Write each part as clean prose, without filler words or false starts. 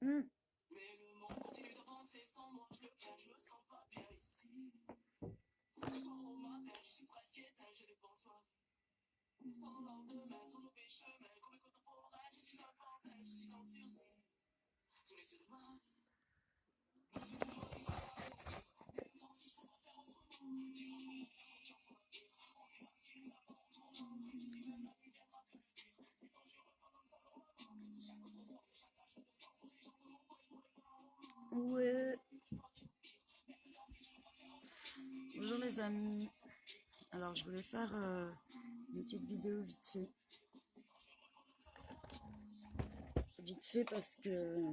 Hmm. Ouais. Bonjour les amis. Alors je voulais faire une petite vidéo vite fait. Vite fait parce que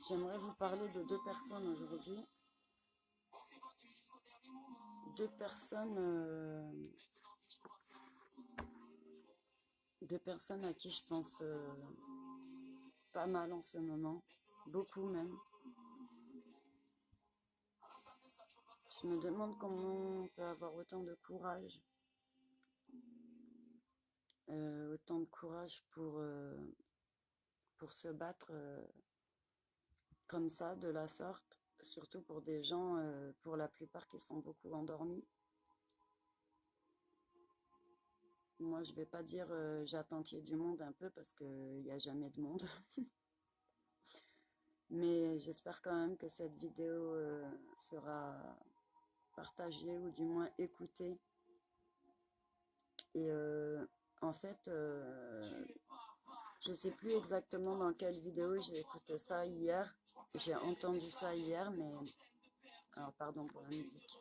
j'aimerais vous parler de deux personnes aujourd'hui. Deux personnes à qui je pense pas mal en ce moment. Beaucoup même. Je me demande comment on peut avoir autant de courage pour se battre comme ça, de la sorte, surtout pour des gens, pour la plupart qui sont beaucoup endormis. Moi, je vais pas dire j'attends qu'il y ait du monde un peu parce qu'il n'y a jamais de monde. Mais j'espère quand même que cette vidéo sera partagée ou du moins écoutée. Et en fait, je sais plus exactement dans quelle vidéo j'ai écouté ça hier. J'ai entendu ça hier, mais... Alors, pardon pour la musique.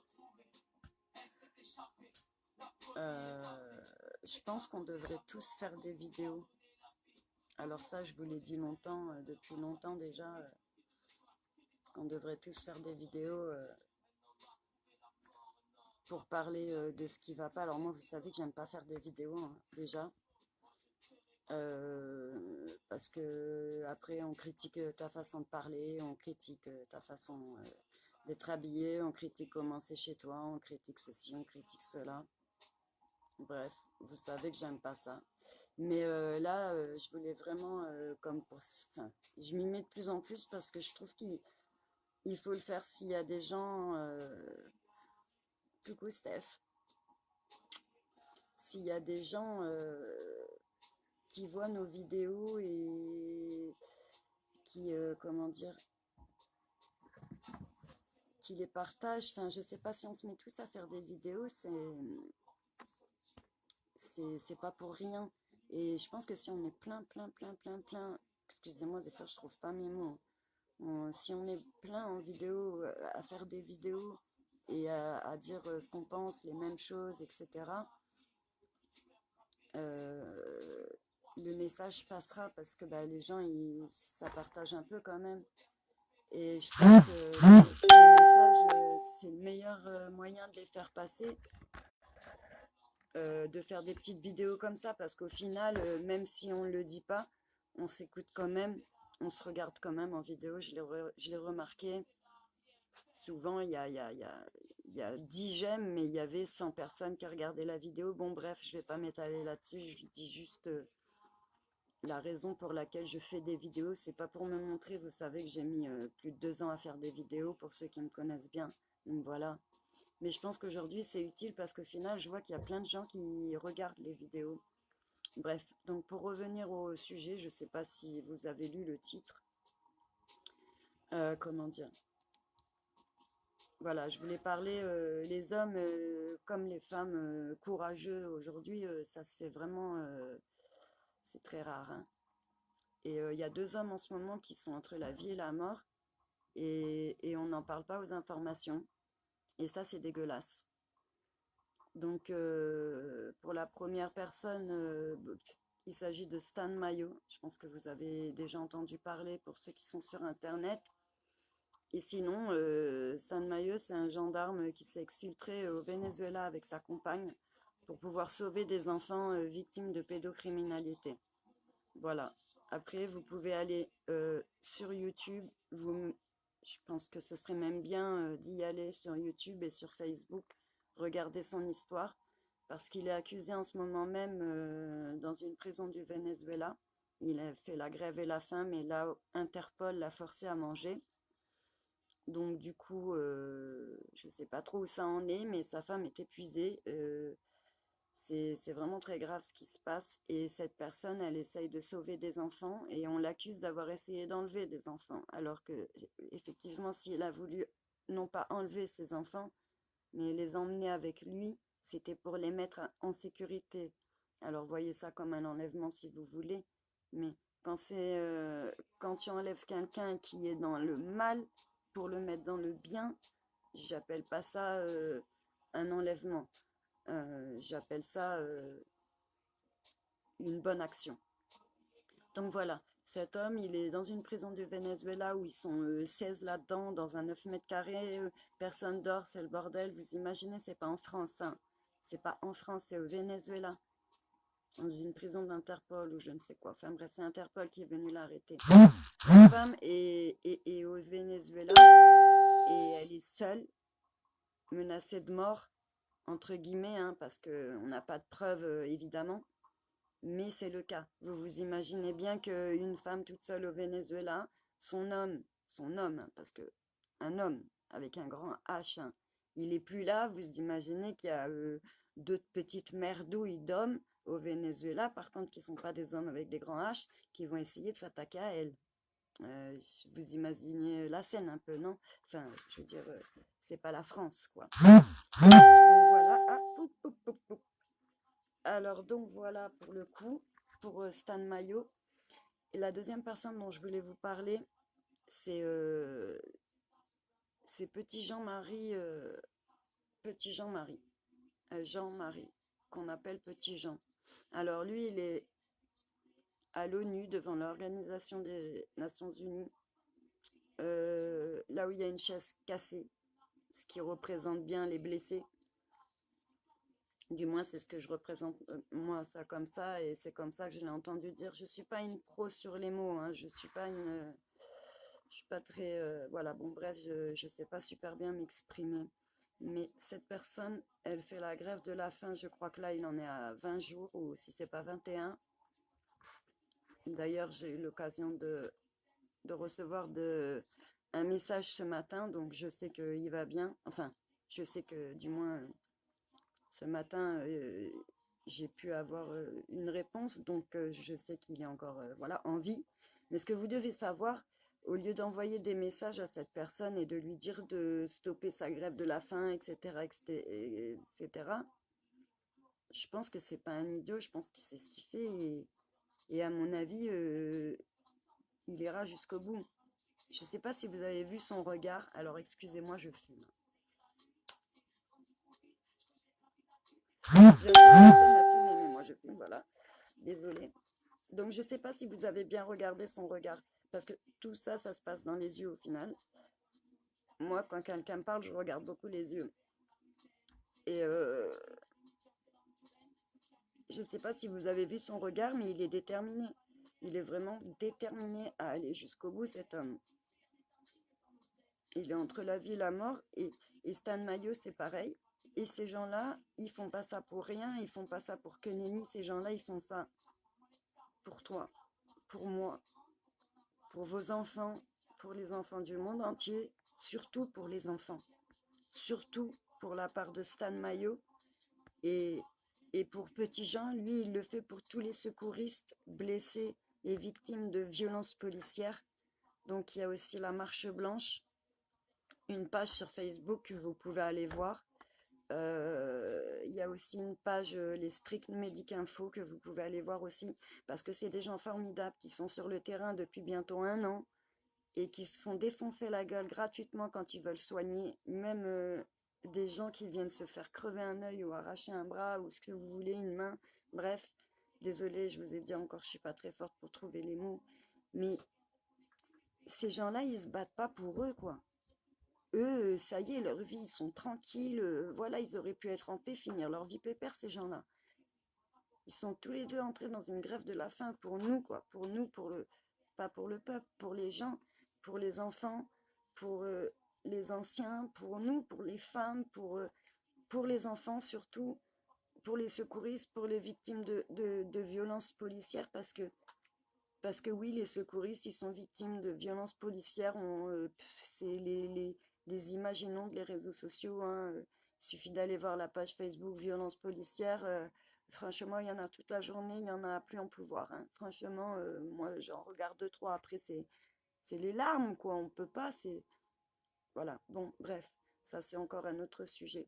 Euh, je pense qu'on devrait tous faire des vidéos. Alors ça, je vous l'ai dit longtemps, depuis longtemps déjà, qu'on devrait tous faire des vidéos pour parler de ce qui va pas. Alors moi, vous savez que j'aime pas faire des vidéos, hein, déjà. Parce que après on critique ta façon de parler, on critique ta façon d'être habillé, on critique comment c'est chez toi, on critique ceci, on critique cela. Bref, vous savez que j'aime pas ça. Mais là, je voulais vraiment, enfin, je m'y mets de plus en plus parce que je trouve qu'il faut le faire s'il y a des gens, coucou Steph, s'il y a des gens qui voient nos vidéos et qui, comment dire, qui les partagent. Enfin, je sais pas si on se met tous à faire des vidéos, c'est pas pour rien. Et je pense que si on est plein, excusez-moi, des fois je trouve pas mes mots. Si on est plein en vidéo, à faire des vidéos et à dire ce qu'on pense, les mêmes choses, etc., le message passera parce que bah, les gens, ça partage un peu quand même. Et je pense que les messages, c'est le meilleur moyen de les faire passer, de faire des petites vidéos comme ça, parce qu'au final, même si on ne le dit pas, on s'écoute quand même, on se regarde quand même en vidéo. Je l'ai remarqué. Souvent, il y a 10 j'aime, mais il y avait 100 personnes qui regardaient la vidéo. Bon, bref, je vais pas m'étaler là-dessus. Je dis juste la raison pour laquelle je fais des vidéos. C'est pas pour me montrer. Vous savez que j'ai mis plus de 2 ans à faire des vidéos pour ceux qui me connaissent bien. Donc voilà. Mais je pense qu'aujourd'hui, c'est utile parce qu'au final, je vois qu'il y a plein de gens qui regardent les vidéos. Bref, donc pour revenir au sujet, je sais pas si vous avez lu le titre. Comment dire? Voilà, je voulais parler les hommes comme les femmes courageux aujourd'hui, ça se fait vraiment, c'est très rare, hein. Et il y a deux hommes en ce moment qui sont entre la vie et la mort et on n'en parle pas aux informations. Et ça, c'est dégueulasse. Donc, pour la première personne, il s'agit de Stan Mayo. Je pense que vous avez déjà entendu parler pour ceux qui sont sur Internet. Et sinon, Stan Mayo, c'est un gendarme qui s'est exfiltré au Venezuela avec sa compagne pour pouvoir sauver des enfants victimes de pédocriminalité. Voilà. Après, vous pouvez aller sur YouTube. Je pense que ce serait même bien d'y aller sur YouTube et sur Facebook, regarder son histoire. parce qu'il est accusé en ce moment même dans une prison du Venezuela. Il a fait la grève et la faim, mais là, Interpol l'a forcé à manger. Donc du coup, je ne sais pas trop où ça en est, mais sa femme est épuisée. C'est vraiment très grave ce qui se passe. Et cette personne, elle essaye de sauver des enfants et on l'accuse d'avoir essayé d'enlever des enfants. Alors que, effectivement, s'il a voulu non pas enlever ses enfants, mais les emmener avec lui, c'était pour les mettre en sécurité. Alors voyez ça comme un enlèvement si vous voulez, mais quand quand tu enlèves quelqu'un qui est dans le mal pour le mettre dans le bien, j'appelle pas ça un enlèvement. J'appelle ça une bonne action. Donc voilà, cet homme, il est dans une prison du Venezuela où ils sont 16 là-dedans, dans un 9 mètres carrés, personne dort, c'est le bordel. Vous imaginez, c'est pas en France, hein. C'est pas en France, c'est au Venezuela, dans une prison d'Interpol ou je ne sais quoi. Enfin bref, c'est Interpol qui est venu l'arrêter. Cette femme est au Venezuela et elle est seule, menacée de mort, entre guillemets, hein, parce qu'on n'a pas de preuves, évidemment. Mais c'est le cas. Vous vous imaginez bien qu'une femme toute seule au Venezuela, son homme, hein, parce que un homme avec un grand H, hein, il est plus là. Vous imaginez qu'il y a d'autres petites merdouilles d'hommes au Venezuela, par contre, qui ne sont pas des hommes avec des grands H, qui vont essayer de s'attaquer à elle. Vous imaginez la scène un peu, non? Enfin, je veux dire, c'est pas la France, quoi. Donc voilà. Ah, poup, poup, poup, poup. Alors donc voilà pour le coup, pour Stan Mayo. Et la deuxième personne dont je voulais vous parler, c'est Petit Jean-Marie, Jean-Marie, qu'on appelle Petit Jean. Alors lui, il est à l'ONU devant l'Organisation des Nations Unies, là où il y a une chaise cassée, ce qui représente bien les blessés. Du moins, c'est ce que je représente, moi, ça comme ça, et c'est comme ça que je l'ai entendu dire. Je suis pas une pro sur les mots, hein, je suis pas je suis pas très, voilà, bon, bref, je sais pas super bien m'exprimer. Mais cette personne, elle fait la grève de la faim, je crois que là, il en est à 20 jours, ou si c'est pas 21. D'ailleurs, j'ai eu l'occasion de recevoir un message ce matin, donc je sais qu'il va bien. Enfin, je sais que du moins ce matin, j'ai pu avoir une réponse, donc je sais qu'il est encore voilà, en vie. Mais ce que vous devez savoir, au lieu d'envoyer des messages à cette personne et de lui dire de stopper sa grève de la faim, etc., etc., je pense que c'est pas un idiot, je pense qu'il sait ce qu'il fait et à mon avis, il ira jusqu'au bout. Je ne sais pas si vous avez vu son regard, alors excusez-moi, je fume. Personne n'a fumé, mais moi je fume, voilà. Désolée. Donc je ne sais pas si vous avez bien regardé son regard, parce que tout ça, ça se passe dans les yeux au final. Moi, quand quelqu'un me parle, je regarde beaucoup les yeux. Et je ne sais pas si vous avez vu son regard, mais il est déterminé. Il est vraiment déterminé à aller jusqu'au bout, cet homme. Il est entre la vie et la mort, et Stan Mayo, c'est pareil. Et ces gens-là, ils font pas ça pour rien, ils font pas ça pour que nenni, ces gens-là, ils font ça pour toi, pour moi, pour vos enfants, pour les enfants du monde entier, surtout pour les enfants. Surtout pour la part de Stan Mayo. Et, et pour Petit Jean, lui, il le fait pour tous les secouristes blessés et victimes de violences policières. Donc il y a aussi la Marche Blanche, une page sur Facebook que vous pouvez aller voir. Il y a aussi une page, les Strict Medic Info, que vous pouvez aller voir aussi, parce que c'est des gens formidables qui sont sur le terrain depuis bientôt 1 an et qui se font défoncer la gueule gratuitement quand ils veulent soigner, même des gens qui viennent se faire crever un œil ou arracher un bras ou ce que vous voulez, une main. Bref, désolée, je vous ai dit encore, je suis pas très forte pour trouver les mots, mais ces gens-là, ils se battent pas pour eux, quoi. Eux, ça y est, leur vie, ils sont tranquilles, voilà, ils auraient pu être en paix, finir leur vie pépère, ces gens-là. Ils sont tous les deux entrés dans une grève de la faim pour nous, quoi, pour nous, pas pour le peuple, pour les gens, pour les enfants, pour les anciens, pour nous, pour les femmes, pour les enfants surtout, pour les secouristes, pour les victimes de violences policières, parce que oui, les secouristes, ils sont victimes de violences policières. C'est les images inondent les réseaux sociaux, hein. Il suffit d'aller voir la page Facebook violences policières. Franchement, il y en a toute la journée, il y en a à plus en pouvoir, hein. Franchement, moi, j'en regarde deux, trois. Après, c'est les larmes, quoi. On peut pas, c'est... Voilà. Bon, bref, ça, c'est encore un autre sujet.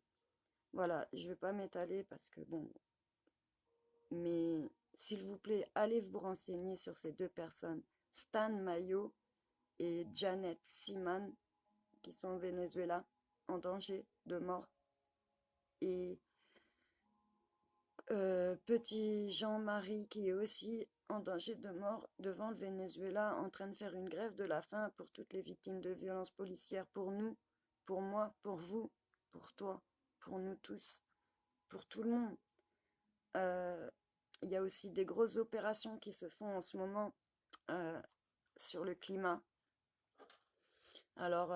Voilà, je vais pas m'étaler parce que, bon, mais s'il vous plaît, allez vous renseigner sur ces deux personnes, Stan Mayo et Janet Seaman, qui sont au Venezuela, en danger de mort. Et petit Jean-Marie, qui est aussi en danger de mort devant le Venezuela, en train de faire une grève de la faim pour toutes les victimes de violences policières, pour nous, pour moi, pour vous, pour toi, pour nous tous, pour tout le monde. Euh, il y a aussi des grosses opérations qui se font en ce moment euh, sur le climat. Alors,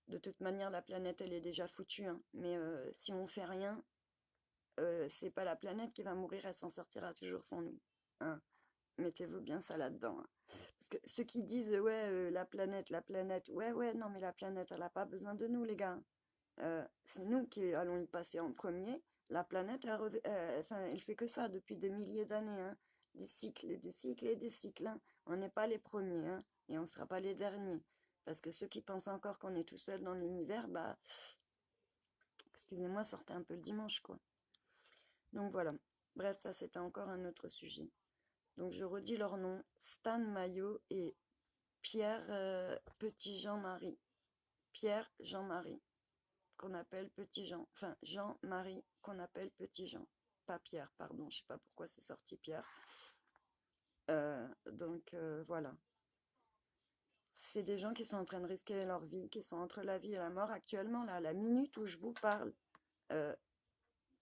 de toute manière, la planète, elle est déjà foutue, hein. Mais si on fait rien, c'est pas la planète qui va mourir, elle s'en sortira toujours sans nous, hein. Mettez-vous bien ça là-dedans, hein. Parce que ceux qui disent, ouais, la planète, ouais, ouais, non, mais la planète, elle n'a pas besoin de nous, les gars. C'est nous qui allons y passer en premier. La planète, enfin, elle fait que ça depuis des milliers d'années, hein. Des cycles et des cycles et des cycles, hein. On n'est pas les premiers, hein, et on ne sera pas les derniers. Parce que ceux qui pensent encore qu'on est tout seul dans l'univers, bah, excusez-moi, sortez un peu le dimanche, quoi. Donc voilà. Bref, ça c'était encore un autre sujet. Donc je redis leurs noms, Stan Mayo et Pierre Petit Jean-Marie. Pierre Jean-Marie, qu'on appelle Petit Jean. Enfin, Jean-Marie, qu'on appelle Petit Jean. Pas Pierre, pardon, je sais pas pourquoi c'est sorti Pierre. Voilà. C'est des gens qui sont en train de risquer leur vie, qui sont entre la vie et la mort actuellement, là, à la minute où je vous parle. Euh,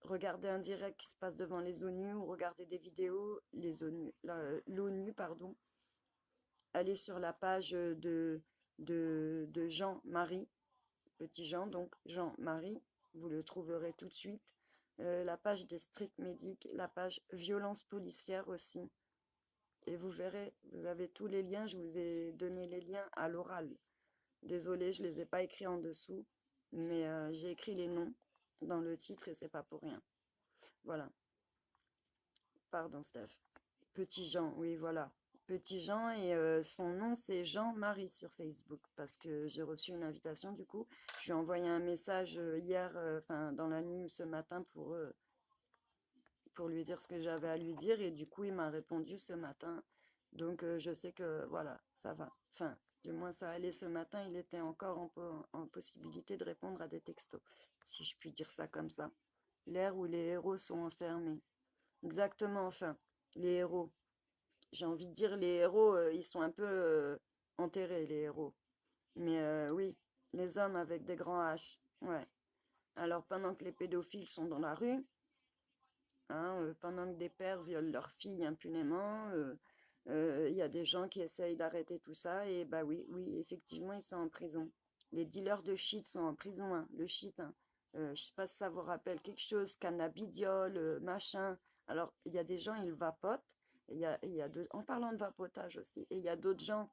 Regardez un direct qui se passe devant les ONU ou regardez des vidéos, l'ONU, pardon. Allez sur la page de Jean-Marie, Petit Jean, donc Jean-Marie, vous le trouverez tout de suite. La page des Street Medics, la page violence policière aussi. Et vous verrez, vous avez tous les liens, je vous ai donné les liens à l'oral. Désolée, je ne les ai pas écrits en dessous, mais j'ai écrit les noms dans le titre et c'est pas pour rien. Voilà. Pardon, Steph. Petit Jean, oui, voilà. Petit Jean et son nom c'est Jean-Marie sur Facebook parce que j'ai reçu une invitation du coup. Je lui ai envoyé un message hier, enfin dans la nuit ou ce matin pour lui dire ce que j'avais à lui dire et du coup il m'a répondu ce matin. Donc je sais que voilà, ça va. Enfin, du moins ça allait ce matin, il était encore en possibilité de répondre à des textos, si je puis dire ça comme ça. L'ère où les héros sont enfermés. Exactement, enfin, les héros. J'ai envie de dire, les héros, ils sont un peu enterrés, les héros. Mais oui, les hommes avec des grands H. Ouais. Alors, pendant que les pédophiles sont dans la rue, hein, pendant que des pères violent leurs filles impunément, il y a des gens qui essayent d'arrêter tout ça. Et bah oui, oui, effectivement, ils sont en prison. Les dealers de shit sont en prison, hein, le shit, hein. Je sais pas si ça vous rappelle quelque chose, cannabidiol, machin. Alors, il y a des gens, ils vapotent. En parlant de vapotage aussi, et il y a d'autres gens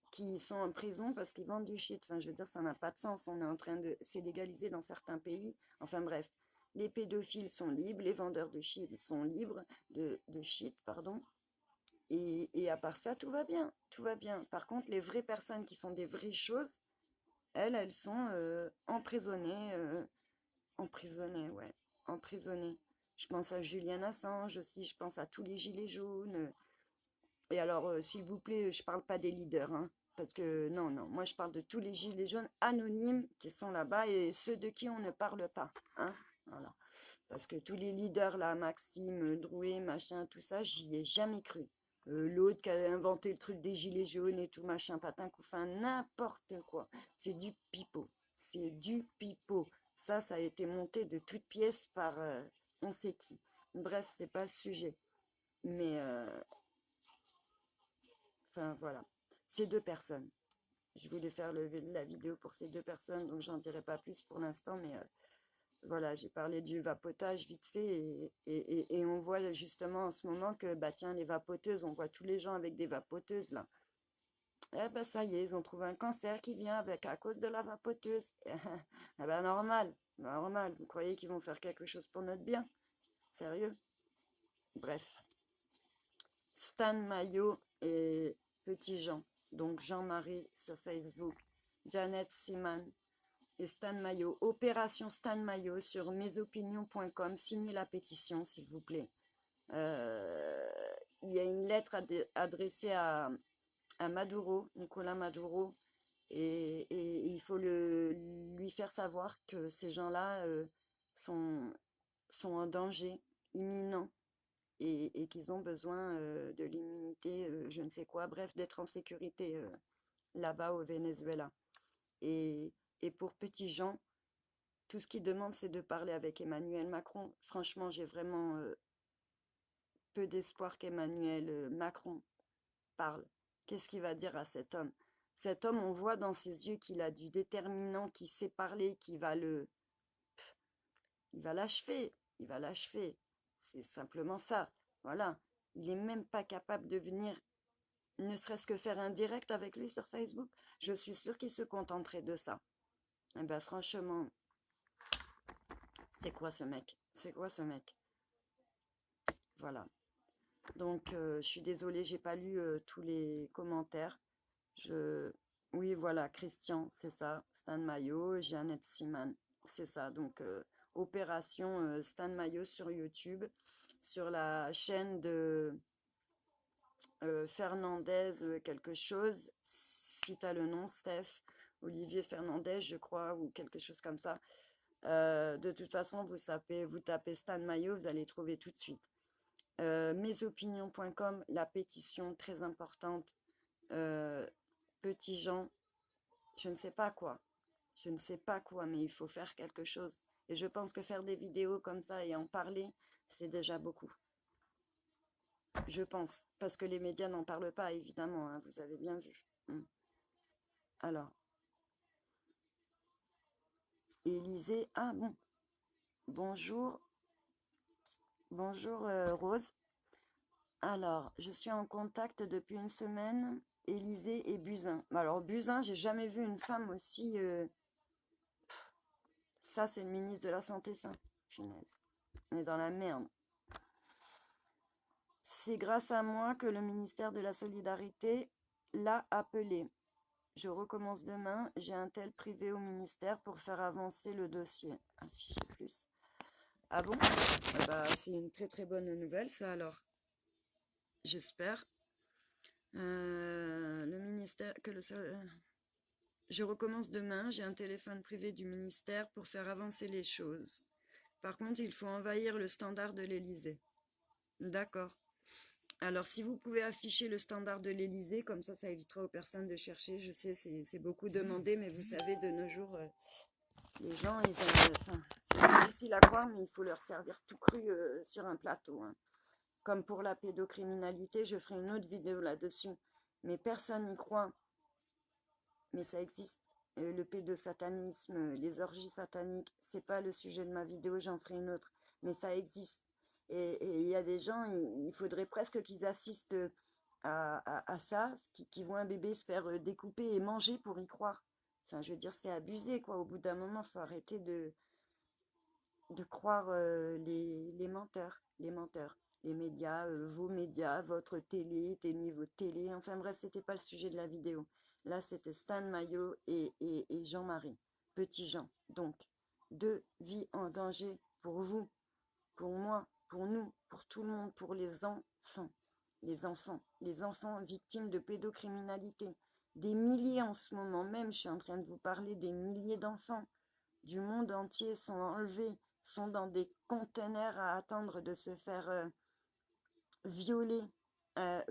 qui sont en prison parce qu'ils vendent du shit. Enfin, je veux dire, ça n'a pas de sens. On est en train de... C'est légalisé dans certains pays. Enfin bref, les pédophiles sont libres, les vendeurs de shit sont libres, de shit, pardon. Et à part ça, tout va bien. Tout va bien. Par contre, les vraies personnes qui font des vraies choses, elles sont emprisonnées. Emprisonnées, ouais. Emprisonnées. Je pense à Julian Assange aussi, je pense à tous les gilets jaunes. Et alors, s'il vous plaît, je parle pas des leaders, hein, parce que non, non, moi je parle de tous les gilets jaunes anonymes qui sont là-bas et ceux de qui on ne parle pas, hein, voilà. Parce que tous les leaders là, Maxime, Drouet, machin, tout ça, j'y ai jamais cru. L'autre qui a inventé le truc des gilets jaunes et tout, machin, patin, couffin, n'importe quoi. C'est du pipeau. C'est du pipeau. Ça a été monté de toutes pièces par on sait qui. Bref, c'est pas le sujet. Mais enfin, voilà. Ces deux personnes. Je voulais faire la vidéo pour ces deux personnes, donc j'en dirai pas plus pour l'instant, mais Voilà, j'ai parlé du vapotage vite fait et on voit justement en ce moment que, bah tiens, les vapoteuses, on voit tous les gens avec des vapoteuses là. Eh ben ça y est, ils ont trouvé un cancer qui vient avec à cause de la vapoteuse. Eh ben normal, normal. Vous croyez qu'ils vont faire quelque chose pour notre bien? Sérieux? Bref. Stan Mayo et Petit Jean. Donc Jean-Marie sur Facebook, Janet Siman et Stan Mayo. Opération Stan Mayo sur mesopinions.com. Signez la pétition, s'il vous plaît. Il y a une lettre adressée à Maduro, Nicolas Maduro, et il faut lui faire savoir que ces gens-là sont, sont en danger imminent et qu'ils ont besoin de l'immunité, je ne sais quoi, bref, d'être en sécurité là-bas au Venezuela. Et, et pour Petit Jean, tout ce qu'il demande, c'est de parler avec Emmanuel Macron. Franchement, j'ai vraiment peu d'espoir qu'Emmanuel Macron parle. Qu'est-ce qu'il va dire à cet homme? Cet homme, on voit dans ses yeux qu'il a du déterminant, qui sait parler, il va l'achever, il va l'achever. C'est simplement ça. Voilà. Il n'est même pas capable de venir, ne serait-ce que faire un direct avec lui sur Facebook. Je suis sûre qu'il se contenterait de ça. Eh ben franchement, c'est quoi ce mec? C'est quoi ce mec? Voilà. Donc, je suis désolée, j'ai pas lu tous les commentaires. Je... Oui, voilà, Christian, c'est ça. Stan Mayo, Jeannette Siman, c'est ça. Donc, opération Stan Mayo sur YouTube, sur la chaîne de Fernandez quelque chose, si tu as le nom, Steph, Olivier Fernandez, je crois, ou quelque chose comme ça. De toute façon, vous tapez Stan Mayo, vous allez trouver tout de suite. Mesopinions.com, la pétition très importante. Petit Jean, je ne sais pas quoi. Je ne sais pas quoi, mais il faut faire quelque chose. Et je pense que faire des vidéos comme ça et en parler, c'est déjà beaucoup. Je pense. Parce que les médias n'en parlent pas, évidemment, hein, vous avez bien vu. Alors, Élisée. Ah bon. Bonjour. Bonjour Rose. Alors, je suis en contact depuis une semaine. Élisée et Buzyn. Alors, Buzyn, j'ai jamais vu une femme aussi... Ça, c'est le ministre de la Santé, ça. Punaise. On est dans la merde. C'est grâce à moi que le ministère de la Solidarité l'a appelé. Je recommence demain. J'ai un tel privé au ministère pour faire avancer le dossier. Afficher plus. Ah bon? Bah, c'est une très très bonne nouvelle, ça alors. J'espère. Le ministère que le je recommence demain. J'ai un téléphone privé du ministère pour faire avancer les choses. Par contre, il faut envahir le standard de l'Élysée. D'accord. Alors, si vous pouvez afficher le standard de l'Élysée, comme ça évitera aux personnes de chercher. Je sais, c'est beaucoup demandé, mais vous savez, de nos jours, les gens, c'est difficile à croire, mais il faut leur servir tout cru sur un plateau. Hein. Comme pour la pédocriminalité, je ferai une autre vidéo là-dessus. Mais personne n'y croit. Mais ça existe. Le pédosatanisme, les orgies sataniques, c'est pas le sujet de ma vidéo, j'en ferai une autre. Mais ça existe. Et il y a des gens, il faudrait presque qu'ils assistent à ça, qui voient un bébé se faire découper et manger pour y croire. Enfin, je veux dire, c'est abusé, quoi. Au bout d'un moment, il faut arrêter de croire les menteurs, les médias, vos médias, votre télé, éteignez vos télé. Enfin bref, c'était pas le sujet de la vidéo. Là, c'était Stan Mayo et Jean-Marie, Petit Jean. Donc, deux vies en danger pour vous, pour moi, pour nous, pour tout le monde, pour les enfants. Les enfants victimes de pédocriminalité. Des milliers en ce moment même, je suis en train de vous parler, des milliers d'enfants du monde entier sont enlevés, sont dans des containers à attendre de se faire violer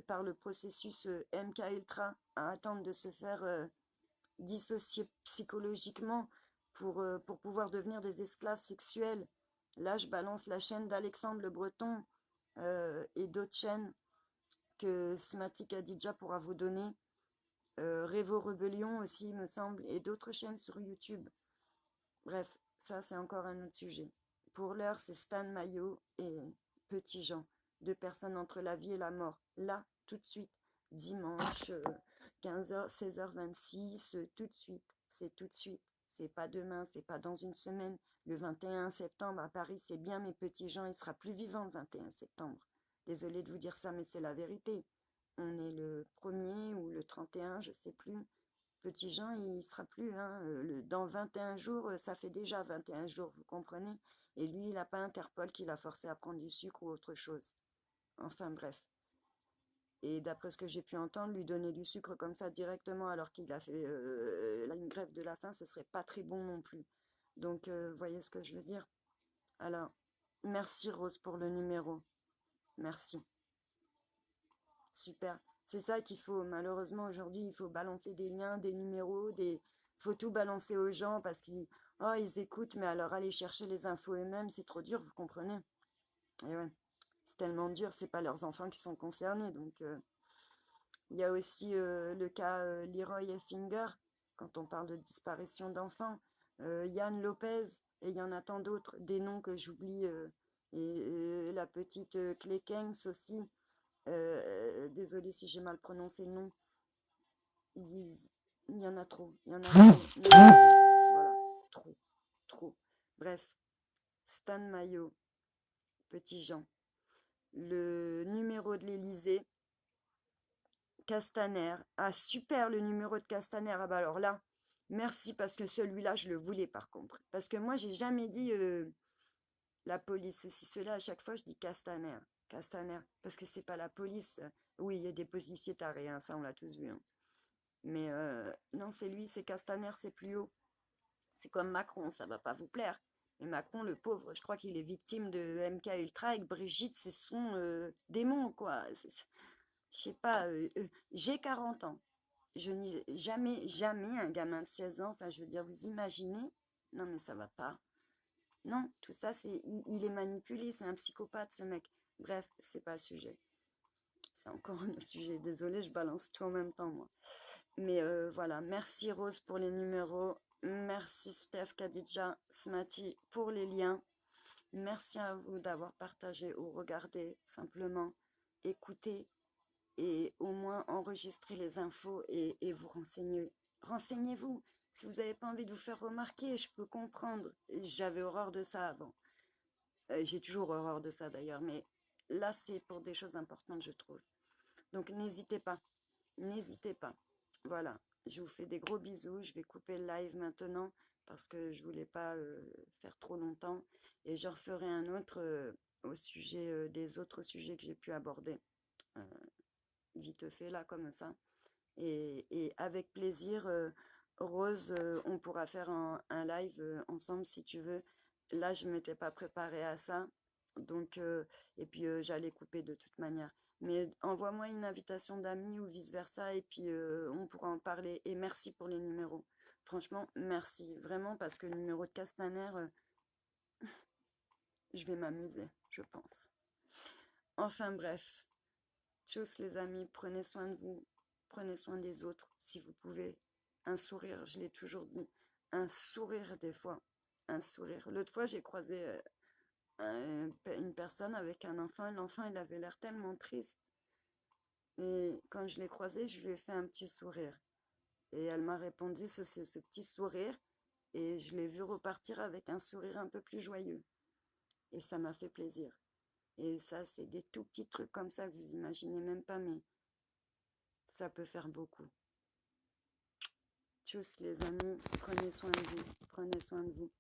par le processus MK Ultra, à attendre de se faire dissocier psychologiquement pour pouvoir devenir des esclaves sexuels. Là, je balance la chaîne d'Alexandre Le Breton et d'autres chaînes que Smatik Adidja pourra vous donner. Révo Rebellion aussi, il me semble, et d'autres chaînes sur YouTube. Bref, ça c'est encore un autre sujet. Pour l'heure, c'est Stan Mayo et Petit Jean, deux personnes entre la vie et la mort. Là, tout de suite, dimanche, 15h, 16h26, tout de suite, c'est tout de suite. C'est pas demain, c'est pas dans une semaine. Le 21 septembre à Paris, c'est bien, mais Petit Jean, il sera plus vivant le 21 septembre. Désolée de vous dire ça, mais c'est la vérité. On est le 1er ou le 31, je sais plus. Petit Jean, il sera plus. Hein, dans 21 jours, ça fait déjà 21 jours, vous comprenez? Et lui, il n'a pas Interpol qui l'a forcé à prendre du sucre ou autre chose. Enfin bref. Et d'après ce que j'ai pu entendre, lui donner du sucre comme ça directement alors qu'il a fait une grève de la faim, ce serait pas très bon non plus. Donc, voyez ce que je veux dire? Alors, merci Rose pour le numéro. Merci. Super. C'est ça qu'il faut. Malheureusement, aujourd'hui, il faut balancer des liens, des numéros, faut tout balancer aux gens parce qu'ils ils écoutent, mais alors aller chercher les infos eux-mêmes, c'est trop dur, vous comprenez? Et ouais, c'est tellement dur, c'est pas leurs enfants qui sont concernés. Donc, il y a aussi le cas Leroy Effinger, quand on parle de disparition d'enfants. Yann Lopez, et il y en a tant d'autres, des noms que j'oublie. Et la petite Klekens aussi. Désolée si j'ai mal prononcé le nom. Il, il y en a trop. Il y en a trop. Il y en a trop. Voilà. Trop. Trop. Bref. Stan Mayo. Petit Jean. Le numéro de l'Elysée. Castaner. Ah, super le numéro de Castaner. Ah bah alors là, merci parce que celui-là, je le voulais par contre. Parce que moi, j'ai jamais dit la police, ceci, cela. À chaque fois, je dis Castaner. Castaner. Parce que c'est pas la police. Oui, il y a des policiers tarés, hein, ça on l'a tous vu. Hein. Mais non, c'est lui, c'est Castaner, c'est plus haut. C'est comme Macron, ça va pas vous plaire. Mais Macron, le pauvre, je crois qu'il est victime de MK Ultra et que Brigitte, c'est son démon, quoi. Je sais pas, j'ai 40 ans. Je n'ai jamais, jamais un gamin de 16 ans, enfin, je veux dire, vous imaginez? Non, mais ça va pas. Non, tout ça, il est manipulé, c'est un psychopathe, ce mec. Bref, c'est pas le sujet. C'est encore un autre sujet. Désolée, je balance tout en même temps, moi. Mais voilà, merci Rose pour les numéros. Merci Steph, Khadija, Smati pour les liens. Merci à vous d'avoir partagé ou regardé, simplement écouté et au moins enregistrer les infos et vous renseigner. Renseignez-vous. Si vous n'avez pas envie de vous faire remarquer, je peux comprendre. J'avais horreur de ça avant. J'ai toujours horreur de ça d'ailleurs, mais là c'est pour des choses importantes, je trouve. Donc n'hésitez pas, n'hésitez pas. Voilà, je vous fais des gros bisous. Je vais couper le live maintenant parce que je voulais pas faire trop longtemps. Et je referai un autre au sujet des autres sujets que j'ai pu aborder. euh, Vite fait là, comme ça. Et avec plaisir, Rose, on pourra faire un live ensemble si tu veux. Là, je ne m'étais pas préparée à ça. Donc, et puis j'allais couper de toute manière. Mais envoie-moi une invitation d'amis ou vice-versa et puis on pourra en parler. Et merci pour les numéros. Franchement, merci. Vraiment, parce que le numéro de Castaner, je vais m'amuser, je pense. Enfin bref. Tchuss les amis, prenez soin de vous, prenez soin des autres si vous pouvez. Un sourire, je l'ai toujours dit, un sourire des fois, un sourire. L'autre fois, j'ai croisé une personne avec un enfant, l'enfant il avait l'air tellement triste. Et quand je l'ai croisé, je lui ai fait un petit sourire. Et elle m'a répondu ce petit sourire et je l'ai vu repartir avec un sourire un peu plus joyeux. Et ça m'a fait plaisir. Et ça, c'est des tout petits trucs comme ça que vous imaginez même pas, mais ça peut faire beaucoup. Tchuss les amis, prenez soin de vous, prenez soin de vous.